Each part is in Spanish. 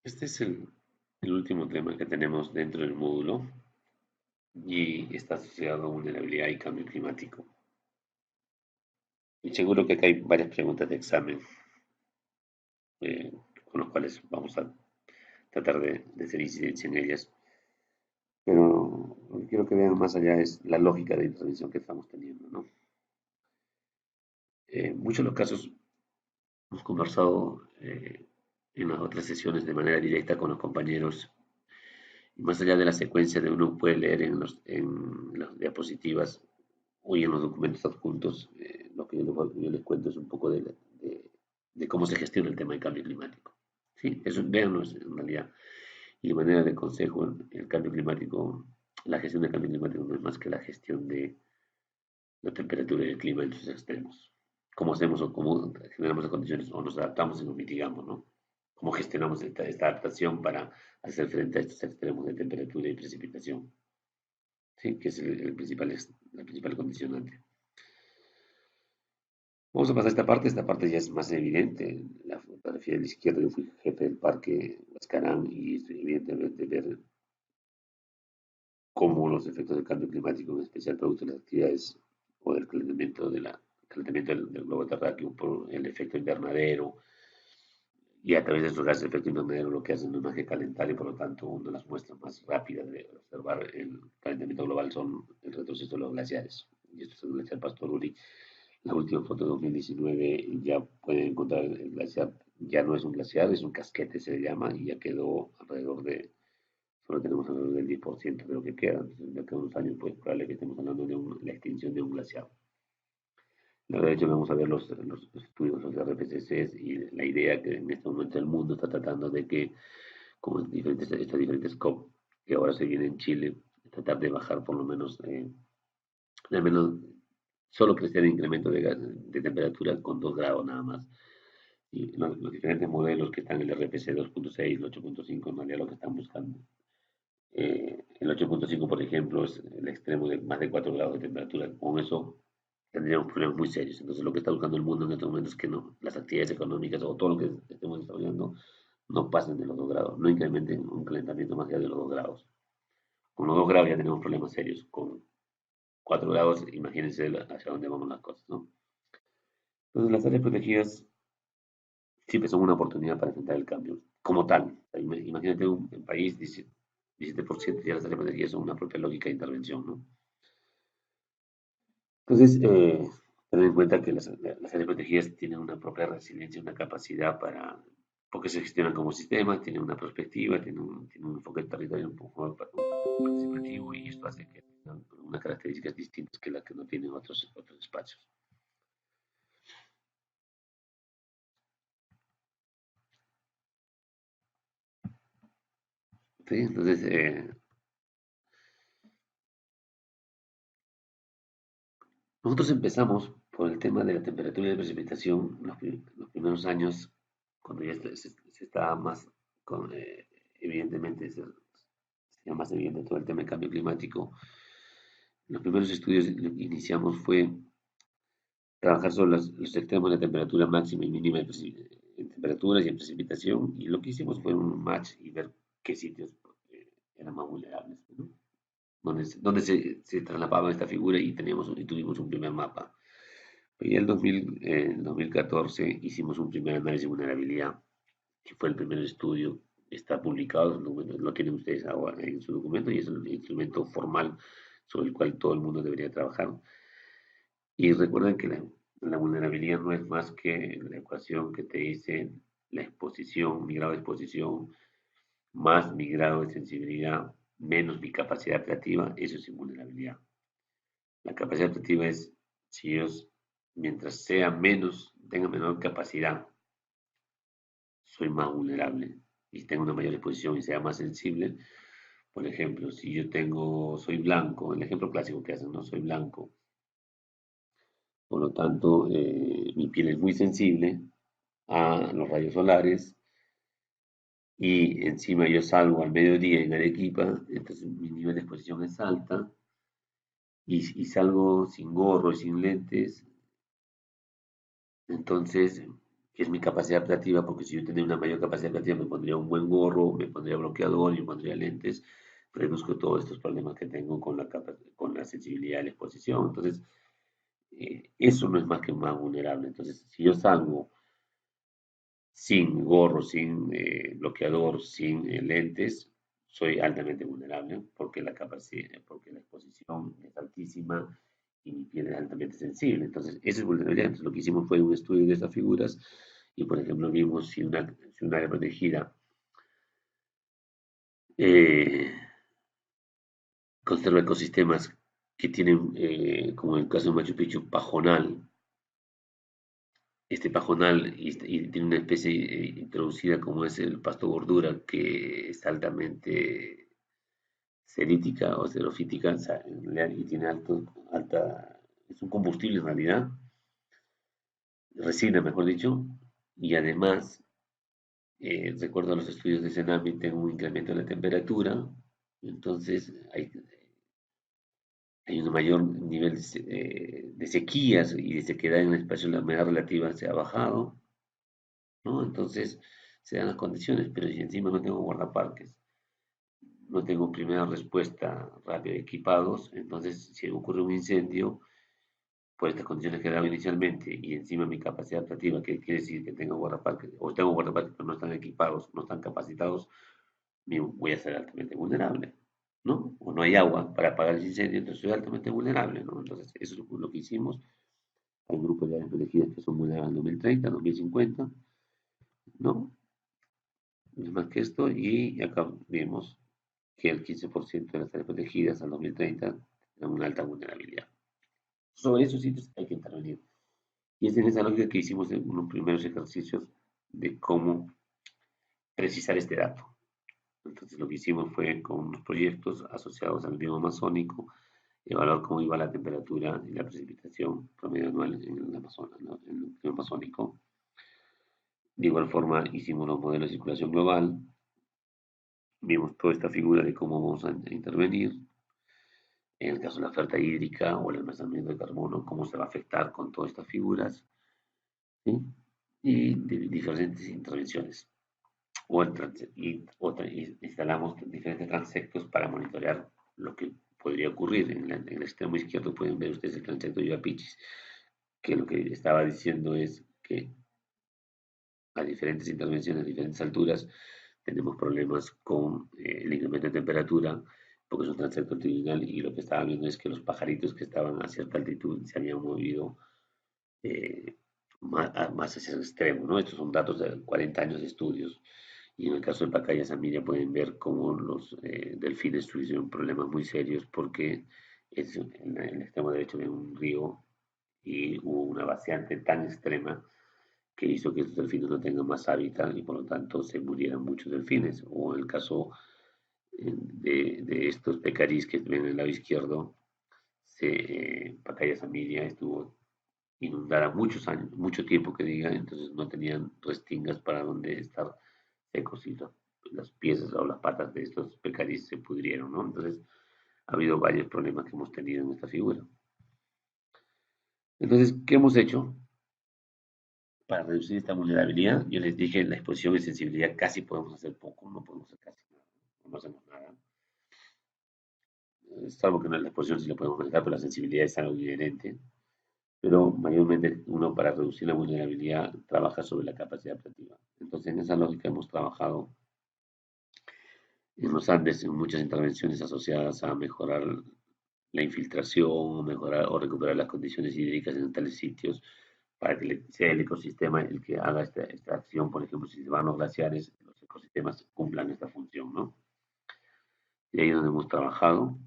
Este es el último tema que tenemos dentro del módulo y está asociado a vulnerabilidad y cambio climático. Y seguro que acá hay varias preguntas de examen eh, con las cuales vamos a tratar de hacer incidencia en ellas. Pero lo que quiero que vean más allá es la lógica de intervención que estamos teniendo, ¿no? Muchos de los casos hemos conversado en las otras sesiones de manera directa con los compañeros y más allá de la secuencia de uno puede leer en las diapositivas hoy en los documentos adjuntos, lo que yo les cuento es un poco de cómo se gestiona el tema del cambio climático. Sí, eso, véanlo en realidad. Y de manera de consejo, el cambio climático, la gestión del cambio climático no es más que la gestión de la temperatura y el clima en sus extremos. Cómo hacemos o cómo generamos las condiciones o nos adaptamos y nos mitigamos, ¿no? Cómo gestionamos esta adaptación para hacer frente a estos extremos de temperatura y precipitación, ¿sí? Que es la principal condicionante. Vamos a pasar esta parte ya es más evidente. La fotografía de la izquierda, yo fui jefe del parque Huascarán y es evidentemente ver cómo los efectos del cambio climático, en especial producto de las actividades o del calentamiento del globo terráqueo por el efecto invernadero y a través de estos gases de efecto invernadero lo que hacen no es más que calentar y por lo tanto una de las muestras más rápidas de observar el calentamiento global son el retroceso de los glaciares. Y esto es el glaciar Pastoruri. La última foto de 2019 ya pueden encontrar el glaciar, ya no es un glaciar, es un casquete se le llama, y ya quedó solo tenemos alrededor del 10% de lo que queda. Entonces, de acá a unos años, pues probable que estemos hablando de la extinción de un glaciar. De hecho, vamos a ver los estudios, los RPCCs y la idea que en este momento el mundo está tratando de que, como estas diferentes COP que ahora se vienen en Chile, tratar de bajar por lo menos, al menos solo crecer el incremento de temperatura con 2 grados nada más. Y los diferentes modelos que están en el RPC 2.6, el 8.5, en realidad lo que están buscando. El 8.5, por ejemplo, es el extremo de más de 4 grados de temperatura. Con eso tendríamos problemas muy serios. Entonces, lo que está buscando el mundo en este momento es que no, las actividades económicas o todo lo que estemos desarrollando no pasen de los 2 grados, no incrementen un calentamiento más allá de los 2 grados. Con los 2 grados ya tenemos problemas serios. Con 4 grados, imagínense hacia dónde vamos las cosas, ¿no? Entonces, las áreas protegidas siempre son una oportunidad para enfrentar el cambio, como tal. Imagínate un país, 17% ya las áreas protegidas son una propia lógica de intervención, ¿no? Entonces, tener en cuenta que las áreas protegidas tienen una propia resiliencia, una capacidad porque se gestionan como sistema, tienen una perspectiva, tienen un enfoque territorial un poco participativo y esto hace que tengan unas características distintas que las que no tienen otros espacios. ¿Sí? Entonces, nosotros empezamos por el tema de la temperatura y de precipitación los primeros años, cuando ya se estaba más, evidentemente, se más evidente todo el tema del cambio climático. Los primeros estudios lo que iniciamos fue trabajar sobre los extremos de temperatura máxima y mínima en temperaturas y en precipitación, y lo que hicimos fue un match y ver qué sitios eran más vulnerables, ¿no? Donde se traslapaba esta figura y tuvimos un primer mapa. Y en el 2014 hicimos un primer análisis de vulnerabilidad, que fue el primer estudio, está publicado, lo tienen ustedes ahora en su documento y es el instrumento formal sobre el cual todo el mundo debería trabajar. Y recuerden que la vulnerabilidad no es más que la ecuación que te dice la exposición, mi grado de exposición, más mi grado de sensibilidad, menos mi capacidad creativa, eso es invulnerabilidad. La capacidad adaptativa es si ellos, mientras sea menos, tenga menor capacidad, soy más vulnerable y tengo una mayor exposición y sea más sensible. Por ejemplo, si yo soy blanco, el ejemplo clásico que hacen, ¿no? Soy blanco, por lo tanto, mi piel es muy sensible a los rayos solares y encima yo salgo al mediodía en Arequipa, entonces mi nivel de exposición es alta y salgo sin gorro y sin lentes. Entonces, que es mi capacidad adaptativa, porque si yo tenía una mayor capacidad adaptativa me pondría un buen gorro, me pondría bloqueador y me pondría lentes, reduzco todos estos problemas que tengo con con la sensibilidad a la exposición. Entonces, eso no es más que más vulnerable. Entonces, si yo salgo sin gorro, sin bloqueador, sin lentes, soy altamente vulnerable porque la capacidad, porque la exposición es altísima y mi piel es altamente sensible. Entonces, esa es vulnerabilidad. Entonces, lo que hicimos fue un estudio de estas figuras y, por ejemplo, vimos si un área protegida eh, conserva ecosistemas que tienen, como en el caso de Machu Picchu, pajonal. Este pajonal y tiene una especie introducida como es el pasto gordura, que es altamente serítica o xerofítica, o sea, y tiene es un combustible en realidad, resina mejor dicho, y además, recuerdo los estudios de Cenami, tengo un incremento de la temperatura, entonces hay un mayor nivel de sequías y de sequedad en el espacio, la humedad relativa se ha bajado, ¿no? Entonces se dan las condiciones, pero si encima no tengo guardaparques, no tengo primera respuesta rápida equipados, entonces si ocurre un incendio, por estas condiciones que daba inicialmente y encima mi capacidad adaptativa, que quiere decir que tengo guardaparques, o tengo guardaparques pero no están equipados, no están capacitados, voy a ser altamente vulnerable, ¿no? O no hay agua para apagar el incendio, entonces soy altamente vulnerable, ¿no? Entonces eso es lo que hicimos. Hay grupos de áreas protegidas que son vulnerables en 2030, 2050, ¿no? No es más que esto, y acá vemos que el 15% de las áreas protegidas al 2030 tienen una alta vulnerabilidad. Sobre esos sitios hay que intervenir. Y es en esa lógica que hicimos unos primeros ejercicios de cómo precisar este dato. Entonces lo que hicimos fue con unos proyectos asociados al bioma amazónico, evaluar cómo iba la temperatura y la precipitación promedio anual en el Amazonas, ¿no? En el bioma amazónico. De igual forma hicimos los modelos de circulación global, vimos toda esta figura de cómo vamos a intervenir, en el caso de la oferta hídrica o el almacenamiento de carbono, cómo se va a afectar con todas estas figuras, ¿sí? Y diferentes intervenciones. Y instalamos diferentes transectos para monitorear lo que podría ocurrir. En el extremo izquierdo pueden ver ustedes el transecto de Yapichis, que lo que estaba diciendo es que a diferentes intervenciones, a diferentes alturas, tenemos problemas con el incremento de temperatura, porque es un transecto altitudinal y lo que estaba viendo es que los pajaritos que estaban a cierta altitud se habían movido eh, más hacia el extremo, ¿no? Estos son datos de 40 años de estudios. Y en el caso de Pacaya Samiria pueden ver cómo los delfines tuvieron problemas muy serios porque en el extremo derecho de un río y hubo una vaciante tan extrema que hizo que estos delfines no tengan más hábitat y por lo tanto se murieran muchos delfines. O en el caso de estos pecarís que ven en el lado izquierdo, Pacaya Samiria estuvo inundada muchos años, mucho tiempo que diga, entonces no tenían restingas para donde estar secos y las piezas o las patas de estos pecarís se pudrieron, ¿no? Entonces ha habido varios problemas que hemos tenido en esta figura. Entonces, ¿qué hemos hecho para reducir esta vulnerabilidad? Yo les dije, la exposición y sensibilidad casi podemos hacer poco, no podemos hacer casi nada, no hacemos nada. Salvo que la exposición sí la podemos manejar, pero la sensibilidad es algo inherente. Pero mayormente uno para reducir la vulnerabilidad trabaja sobre la capacidad operativa. Entonces, en esa lógica hemos trabajado en los Andes en muchas intervenciones asociadas a mejorar la infiltración, mejorar o recuperar las condiciones hídricas en tales sitios para que sea el ecosistema el que haga esta acción. Por ejemplo, si se van los glaciares, los ecosistemas cumplan esta función, ¿no? Y ahí es donde hemos trabajado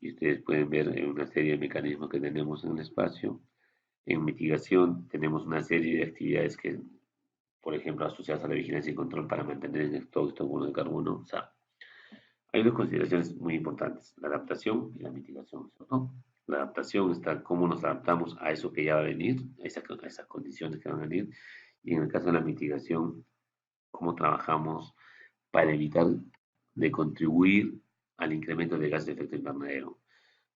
y ustedes pueden ver una serie de mecanismos que tenemos en el espacio. En mitigación tenemos una serie de actividades que, por ejemplo, asociadas a la vigilancia y control para mantener en stock estos bonos de carbono. O sea, hay dos consideraciones muy importantes, la adaptación y la mitigación, ¿cierto? La adaptación está cómo nos adaptamos a eso que ya va a venir, a esas condiciones que van a venir, y en el caso de la mitigación, cómo trabajamos para evitar de contribuir al incremento de gases de efecto invernadero.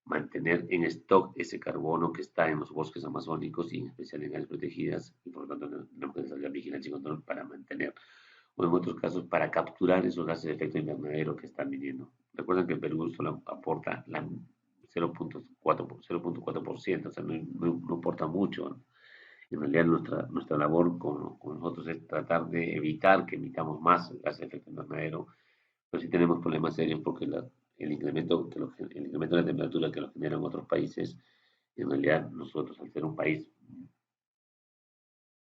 mantener en stock ese carbono que está en los bosques amazónicos y en especial en áreas protegidas, y por lo tanto tenemos que desarrollar vigilancia y control para mantener, o en otros casos para capturar esos gases de efecto invernadero que están viniendo. Recuerden que Perú solo aporta la 0.4%, o sea, no aporta mucho. En realidad nuestra labor con nosotros es tratar de evitar que emitamos más gases de efecto invernadero, pero sí tenemos problemas serios porque el incremento de la temperatura que lo generan otros países, en realidad nosotros al ser un país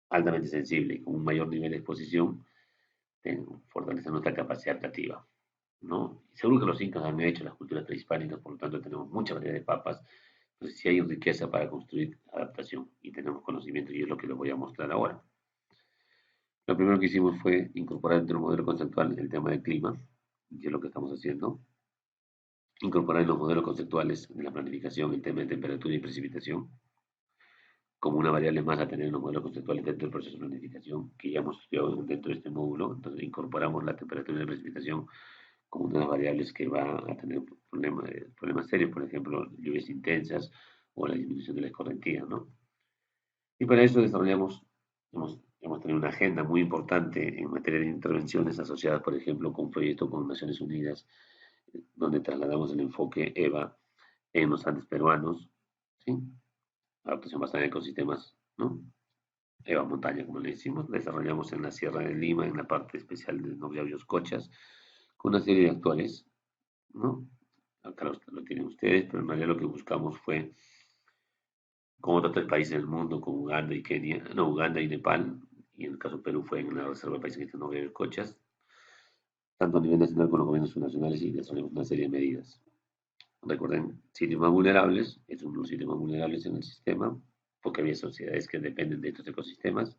altamente sensible y con un mayor nivel de exposición, fortalece nuestra capacidad adaptativa, ¿no? Y seguro que los incas han hecho las culturas prehispánicas, por lo tanto tenemos mucha variedad de papas, entonces sí hay riqueza para construir adaptación y tenemos conocimiento y es lo que les voy a mostrar ahora. Lo primero que hicimos fue incorporar dentro del modelo conceptual el tema del clima, y es lo que estamos haciendo. Incorporar en los modelos conceptuales de la planificación el tema de temperatura y precipitación como una variable más a tener en los modelos conceptuales dentro del proceso de planificación que ya hemos estudiado dentro de este módulo. Entonces incorporamos la temperatura y la precipitación como una de las variables que va a tener problemas serios, por ejemplo, lluvias intensas o la disminución de la escorrentía, ¿no? Y para eso hemos tenido una agenda muy importante en materia de intervenciones asociadas, por ejemplo, con un proyecto con Naciones Unidas, donde trasladamos el enfoque EVA en los Andes peruanos, ¿sí? Adaptación basada en ecosistemas, ¿no? EVA montaña, como le decimos, desarrollamos en la Sierra de Lima, en la parte especial de Noviabios Cochas, con una serie de actores, ¿no? Acá lo tienen ustedes, pero en realidad lo que buscamos fue, como otros países del mundo, con Uganda y Kenia, no, Uganda y Nepal, y en el caso de Perú fue en la Reserva de Paisajes de Noviabios Cochas, tanto a nivel nacional como los gobiernos subnacionales, y desarrollamos una serie de medidas. Recuerden, sitios más vulnerables, es uno de los sitios más vulnerables en el sistema, porque había sociedades que dependen de estos ecosistemas,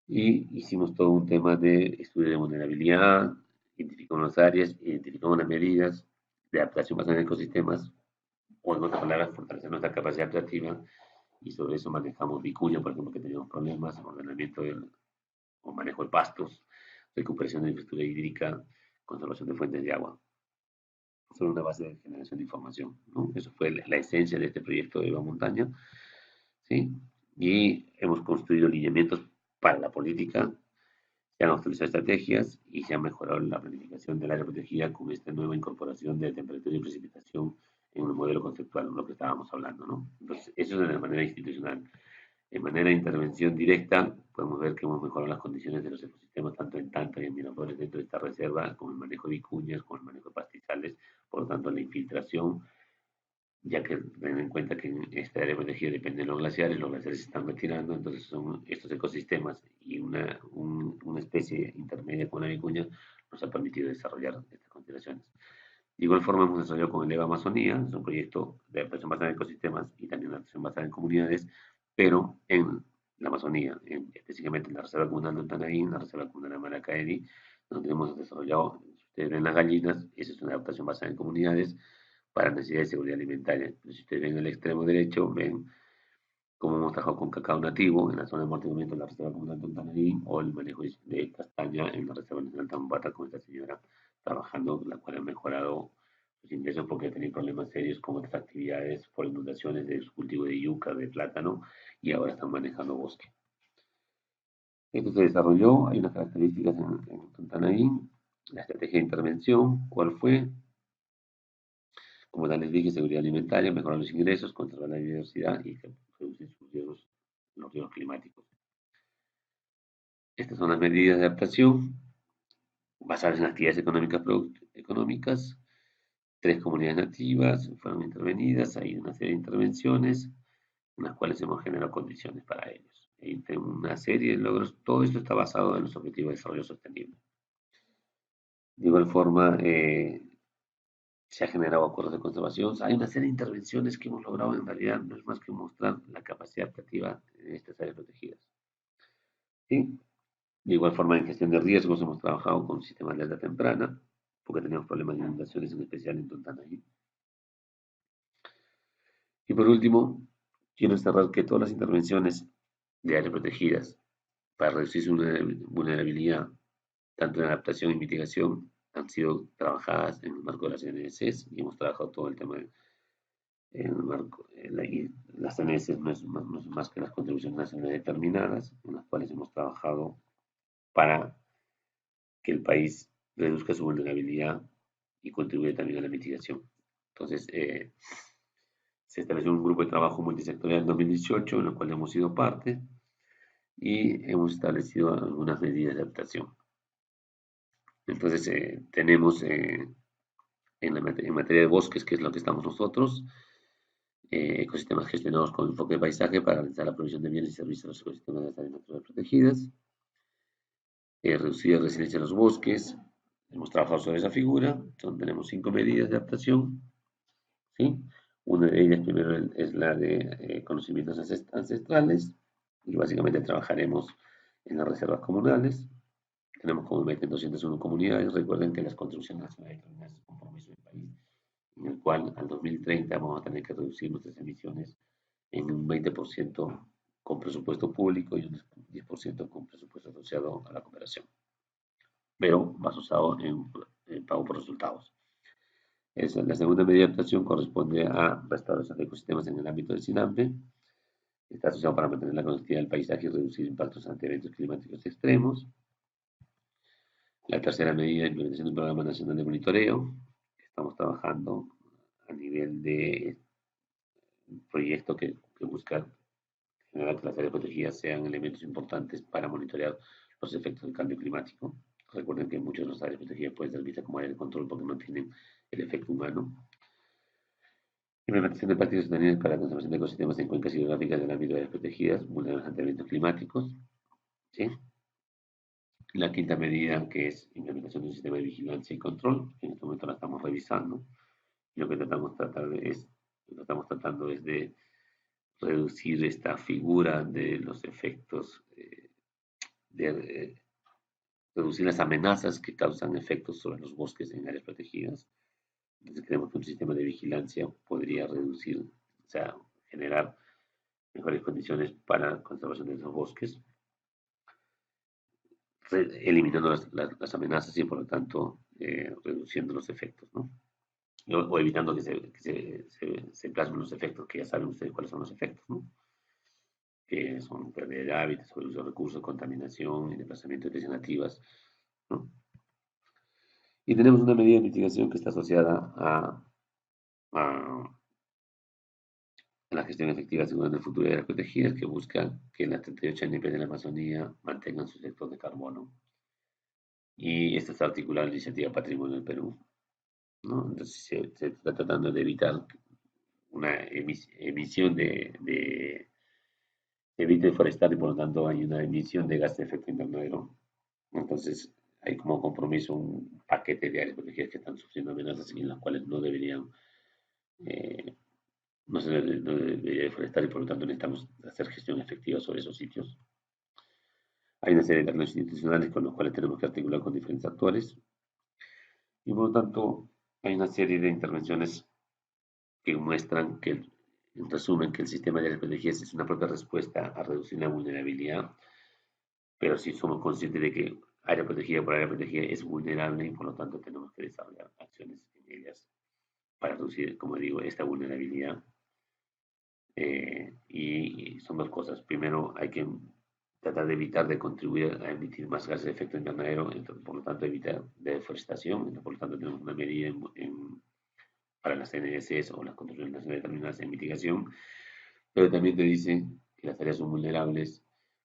y hicimos todo un tema de estudio de vulnerabilidad, identificamos las áreas, identificamos las medidas de adaptación basada en ecosistemas, o en otras palabras, fortalecer nuestra capacidad adaptativa, y sobre eso manejamos vicuña, por ejemplo, que teníamos problemas, ordenamiento o manejo de pastos, recuperación de infraestructura hídrica, conservación de fuentes de agua. Son una base de generación de información, ¿no? Eso fue la esencia de este proyecto de Eva Montaña, ¿sí? Y hemos construido lineamientos para la política, se han actualizado estrategias y se ha mejorado la planificación del área protegida con esta nueva incorporación de temperatura y precipitación en el modelo conceptual, lo que estábamos hablando, ¿no? Entonces, eso es de manera institucional. En manera de intervención directa, podemos ver que hemos mejorado las condiciones de los ecosistemas, tanto en Tanta y en Miraflores, dentro de esta reserva, con el manejo de vicuñas, con el manejo de pastizales, por lo tanto, la infiltración, ya que ten en cuenta que en esta área protegida depende de los glaciares se están retirando, entonces son estos ecosistemas y una especie intermedia con la vicuña nos ha permitido desarrollar estas consideraciones. De igual forma hemos desarrollado con el EVA Amazonía, es un proyecto de adaptación basada en ecosistemas y también adaptación basada en comunidades, pero en la Amazonía, específicamente en la Reserva Comunal de Ontanaín, en la Reserva Comunal de Maracaeri, donde hemos desarrollado, si ustedes ven las gallinas, esa es una adaptación basada en comunidades para necesidades de seguridad alimentaria. Pero si ustedes ven el extremo derecho, ven cómo hemos trabajado con cacao nativo en la zona de amortiguamiento de la Reserva Comunal de Ontanaín o el manejo de castaña en la Reserva Nacional Tambata con esta señora trabajando, la cual ha mejorado sus ingresos porque ha tenido problemas serios con otras actividades por inundaciones de su cultivo de yuca, de plátano, y ahora están manejando bosque. Esto se desarrolló, hay unas características en Tontanaín, la estrategia de intervención, ¿cuál fue? Como ya les dije, seguridad alimentaria, mejorar los ingresos, conservar la biodiversidad y reducir los riesgos climáticos. Estas son las medidas de adaptación basadas en actividades económicas. 3 comunidades nativas fueron intervenidas, hay una serie de intervenciones en las cuales hemos generado condiciones para ellos. Hay una serie de logros, todo esto está basado en los objetivos de desarrollo sostenible. De igual forma, se ha generado acuerdos de conservación. Hay una serie de intervenciones que hemos logrado, en realidad no es más que mostrar la capacidad adaptativa de estas áreas protegidas. ¿Sí? De igual forma, en gestión de riesgos hemos trabajado con sistemas de alerta temprana, porque tenemos problemas de inundaciones, en especial en Tontanaí. Y por último, quiero cerrar que todas las intervenciones de áreas protegidas para reducir su vulnerabilidad, tanto en adaptación y mitigación, han sido trabajadas en el marco de las NDCs y hemos trabajado todo el tema En el marco, y las ANS no es más que las contribuciones nacionales determinadas, en las cuales hemos trabajado para que el país reduzca su vulnerabilidad y contribuya también a la mitigación. Entonces, se estableció un grupo de trabajo multisectorial en 2018, en el cual hemos sido parte y hemos establecido algunas medidas de adaptación. Entonces, tenemos en materia de bosques, que es lo que estamos nosotros, ecosistemas gestionados con enfoque de paisaje para realizar la provisión de bienes y servicios a los ecosistemas de las áreas naturales protegidas, reducir la resiliencia de los bosques. Hemos trabajado sobre esa figura, tenemos 5 medidas de adaptación, ¿sí? Una de ellas primero es la de conocimientos ancestrales, y básicamente trabajaremos en las reservas comunales. Tenemos como meta en 201 comunidades. Recuerden que las contribuciones nacionales es un compromiso del país, en el cual al 2030 vamos a tener que reducir nuestras emisiones en un 20% con presupuesto público y un 10% con presupuesto asociado a la cooperación, pero más usado en pago por resultados. La segunda medida de actuación corresponde a restauración de ecosistemas en el ámbito del SINAMPE. Está asociado para mantener la conectividad del paisaje y reducir impactos ante eventos climáticos extremos. La tercera medida, implementación de un programa nacional de monitoreo. Estamos trabajando a nivel de proyecto que busca generar que las áreas protegidas sean elementos importantes para monitorear los efectos del cambio climático. Recuerden que muchas de las áreas protegidas pueden ser vistas como áreas de control porque no tienen el efecto humano. Implementación de prácticas sostenibles para la conservación de ecosistemas en cuencas hidrográficas del ámbito de áreas protegidas, vulnerables ante eventos climáticos. ¿Sí? La quinta medida, que es implementación de un sistema de vigilancia y control, en este momento la estamos revisando. Y lo que estamos tratando es de reducir esta figura de los efectos, de reducir las amenazas que causan efectos sobre los bosques en áreas protegidas. Entonces creemos que un sistema de vigilancia podría reducir, o sea, generar mejores condiciones para la conservación de esos bosques, eliminando las amenazas y por lo tanto reduciendo los efectos, ¿no? O evitando que se plasmen los efectos, que ya saben ustedes cuáles son los efectos, ¿no? Que son pérdida de hábitats, sobreuso de recursos, contaminación y desplazamiento de especies nativas, ¿no? Y tenemos una medida de mitigación que está asociada a la gestión efectiva asegurando el futuro de áreas protegidas, que busca que las 38 NP de la Amazonía mantengan su sector de carbono. Y esto está articulado en la iniciativa Patrimonio del Perú, ¿no? Entonces se está tratando de evitar una emisión de evite forestal y por lo tanto hay una emisión de gas de efecto invernadero. Entonces hay como compromiso un paquete de áreas protegidas que están sufriendo amenazas y en las cuales eh, no se no debería deforestar y por lo tanto necesitamos hacer gestión efectiva sobre esos sitios. Hay una serie de reglas institucionales con los cuales tenemos que articular con diferentes actores y por lo tanto hay una serie de intervenciones que muestran que, en resumen, que el sistema de áreas protegidas es una propia respuesta a reducir la vulnerabilidad, pero sí somos conscientes de que área protegida por área protegida es vulnerable y por lo tanto tenemos que desarrollar acciones en ellas para reducir, como digo, esta vulnerabilidad. Y son dos cosas. Primero, hay que tratar de evitar de contribuir a emitir más gases de efecto invernadero, entonces, por lo tanto, evitar deforestación. Entonces, por lo tanto, tenemos una medida para las NDCs o las contribuciones nacionales determinadas en mitigación, pero también te dice que las áreas son vulnerables,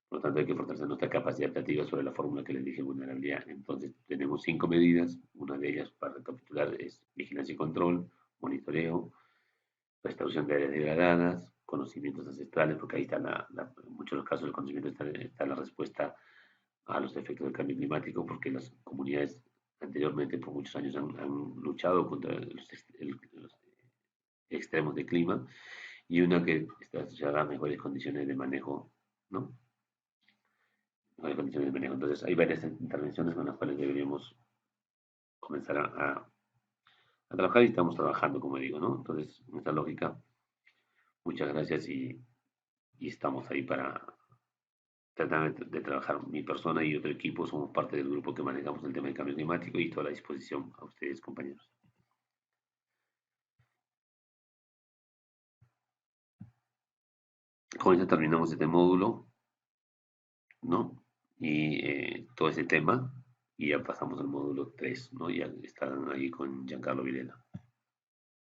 por lo tanto, hay que fortalecer nuestra capacidad adaptativa sobre la fórmula que les dije, vulnerabilidad. Entonces, tenemos 5 medidas. Una de ellas, para recapitular, es vigilancia y control, monitoreo, restauración de áreas degradadas, conocimientos ancestrales, porque ahí está en muchos de los casos del conocimiento está la respuesta a los efectos del cambio climático, porque las comunidades anteriormente por muchos años han luchado contra los extremos de clima, y una que está asociada a mejores condiciones de manejo, ¿no? Mejores condiciones de manejo. Entonces hay varias intervenciones con las cuales deberíamos comenzar a trabajar y estamos trabajando, como digo, ¿no? Entonces, en esta lógica, muchas gracias y estamos ahí para tratar de trabajar. Mi persona y otro equipo somos parte del grupo que manejamos el tema del cambio climático y toda la disposición a ustedes, compañeros. Con eso terminamos este módulo, ¿no? Y todo ese tema, y ya pasamos al módulo 3, ¿no? Ya están ahí con Giancarlo Videla.